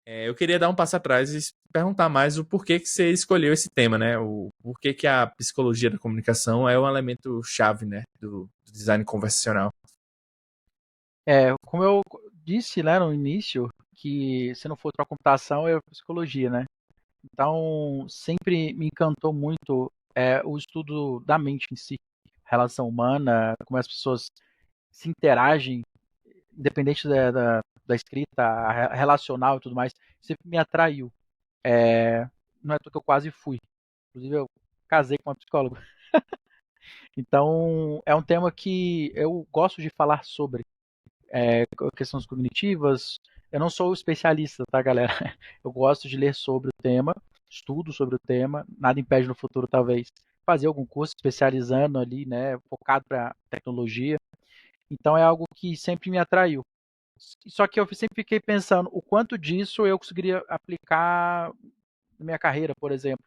Eu queria dar um passo atrás e perguntar mais o porquê que você escolheu esse tema, né? O porquê que a psicologia da comunicação é um elemento chave, né, do design conversacional. Como eu disse, né, no início, que se não for para computação, é psicologia, né? Então, sempre me encantou muito o estudo da mente em si, relação humana, como as pessoas se interagem, independente da escrita, relacional e tudo mais, sempre me atraiu. Não é que eu quase fui. Inclusive, eu casei com uma psicóloga. Então, é um tema que eu gosto de falar sobre. Questões cognitivas. Eu não sou especialista, tá, galera? Eu gosto de ler sobre o tema, estudo sobre o tema. Nada impede no futuro, talvez, fazer algum curso especializando ali, né, focado para tecnologia. Então, é algo que sempre me atraiu. Só que eu sempre fiquei pensando o quanto disso eu conseguiria aplicar na minha carreira, por exemplo.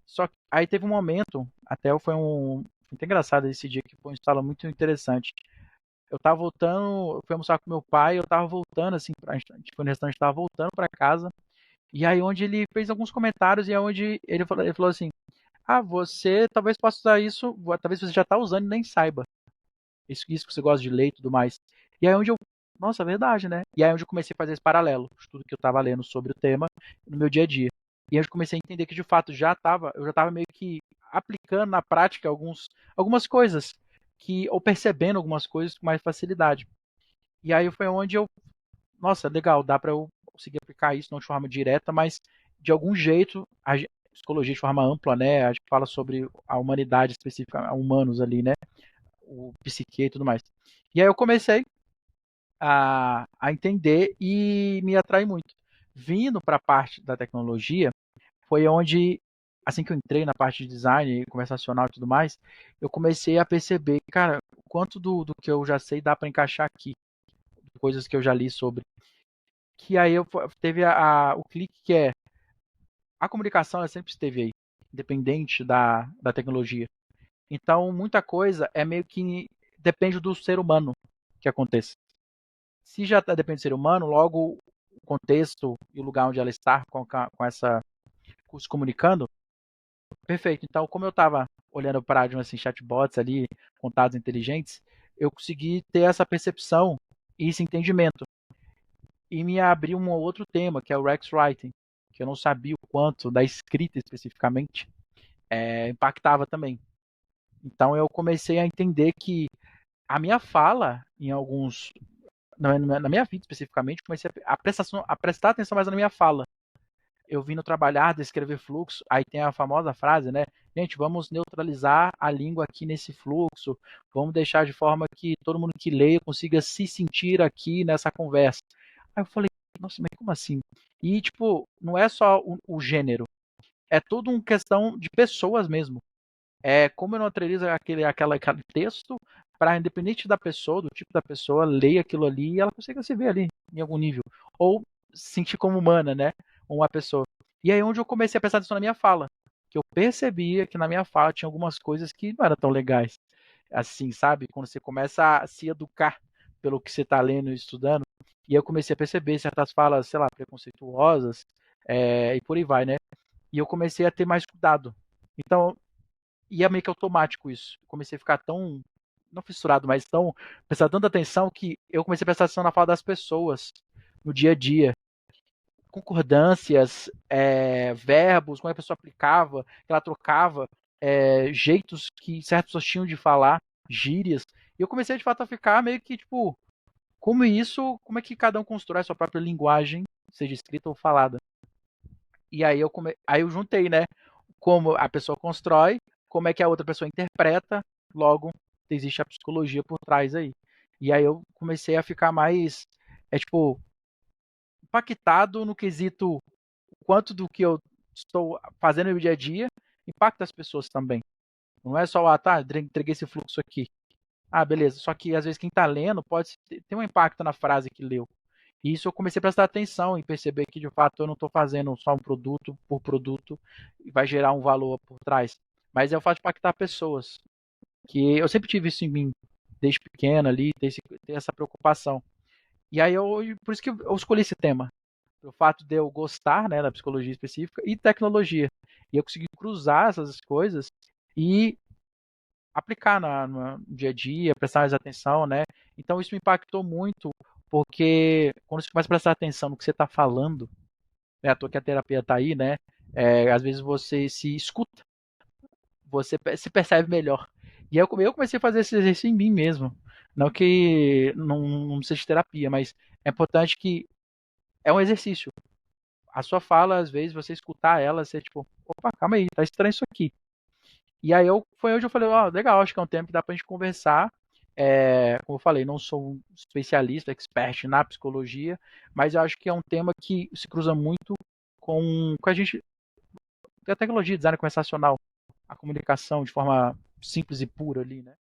Só que aí teve um momento, até foi muito engraçado esse dia, que foi um instalo muito interessante. Eu tava voltando, eu fui almoçar com meu pai, eu tava voltando, assim, a gente foi no restaurante, tava voltando pra casa, e aí onde ele fez alguns comentários, e é onde ele falou assim, você talvez possa usar isso, talvez você já tá usando e nem saiba, isso que você gosta de ler e tudo mais. E aí onde eu, nossa, é verdade, né? E aí onde eu comecei a fazer esse paralelo, tudo que eu tava lendo sobre o tema no meu dia a dia. E aí eu comecei a entender que de fato eu já tava meio que aplicando na prática algumas coisas, ou percebendo algumas coisas com mais facilidade. E aí foi onde nossa, legal, dá para eu conseguir aplicar isso não de forma direta, mas de algum jeito, psicologia de forma ampla, né? A gente fala sobre a humanidade específica, a humanos ali, né? O psique e tudo mais. E aí eu comecei a entender e me atrai muito. Vindo para a parte da tecnologia, foi onde, assim que eu entrei na parte de design conversacional e tudo mais, eu comecei a perceber, cara, o quanto do que eu já sei dá para encaixar aqui, coisas que eu já li sobre. Que aí teve o clique que a comunicação ela sempre esteve aí, independente da tecnologia. Então, muita coisa é meio que depende do ser humano que aconteça. Se já depende do ser humano, logo o contexto e o lugar onde ela está com essa se comunicando, perfeito. Então, como eu estava olhando para assim, chatbots ali, contados inteligentes, eu consegui ter essa percepção e esse entendimento. E me abriu um outro tema, que é o Rex Writing, que eu não sabia o quanto da escrita especificamente impactava também. Então eu comecei a entender que a minha fala, em alguns. Na minha vida especificamente, comecei a prestar atenção mais na minha fala. Eu vindo trabalhar, descrever fluxo, aí tem a famosa frase, né? Gente, vamos neutralizar a língua aqui nesse fluxo, vamos deixar de forma que todo mundo que leia consiga se sentir aqui nessa conversa. Aí eu falei, nossa, mas como assim? E, tipo, não é só o gênero, é tudo uma questão de pessoas mesmo. Como eu não neutralizo aquele texto para, independente da pessoa, do tipo da pessoa, ler aquilo ali e ela consiga se ver ali, em algum nível. Ou se sentir como humana, né? Uma pessoa. E aí onde eu comecei a prestar atenção na minha fala. Que eu percebia que na minha fala tinha algumas coisas que não eram tão legais. Assim, sabe? Quando você começa a se educar pelo que você está lendo e estudando. E eu comecei a perceber certas falas, sei lá, preconceituosas, e por aí vai, né? E eu comecei a ter mais cuidado. Então, ia meio que automático isso. Eu comecei a ficar tão, não fissurado, mas tão, prestar tanta atenção que eu comecei a prestar atenção na fala das pessoas, no dia a dia. Concordâncias, verbos, como a pessoa aplicava, que ela trocava, jeitos que certas pessoas tinham de falar, gírias. E eu comecei de fato a ficar meio que tipo, como é que cada um constrói a sua própria linguagem, seja escrita ou falada. E aí eu juntei, né? Como a pessoa constrói, como é que a outra pessoa interpreta, logo existe a psicologia por trás aí. E aí eu comecei a ficar mais, tipo, impactado no quesito quanto do que eu estou fazendo no dia a dia impacta as pessoas também. Não é só, tá, entreguei esse fluxo aqui. Ah, beleza. Só que às vezes quem está lendo pode ter um impacto na frase que leu. E isso eu comecei a prestar atenção e perceber que de fato eu não estou fazendo só um produto por produto e vai gerar um valor por trás. Mas é o fato de impactar pessoas. Que eu sempre tive isso em mim, desde pequeno ali, ter essa preocupação. E aí por isso que eu escolhi esse tema. pelo fato de eu gostar, né, da psicologia específica e tecnologia. E eu consegui cruzar essas coisas e aplicar no dia a dia, prestar mais atenção, né? Então isso me impactou muito, porque quando você começa a prestar atenção no que você está falando, né, à toa que a terapia está aí, né? Às vezes você se escuta, você se percebe melhor. E eu comecei a fazer esse exercício em mim mesmo. Não que não seja de terapia, mas é importante que é um exercício. A sua fala, às vezes, você escutar ela, você tipo, opa, calma aí, tá estranho isso aqui. E aí foi onde eu falei, ó, legal, acho que é um tema que dá pra gente conversar. Como eu falei, não sou um especialista, expert na psicologia, mas eu acho que é um tema que se cruza muito com a gente, a tecnologia, design conversacional, a comunicação de forma simples e pura ali, né?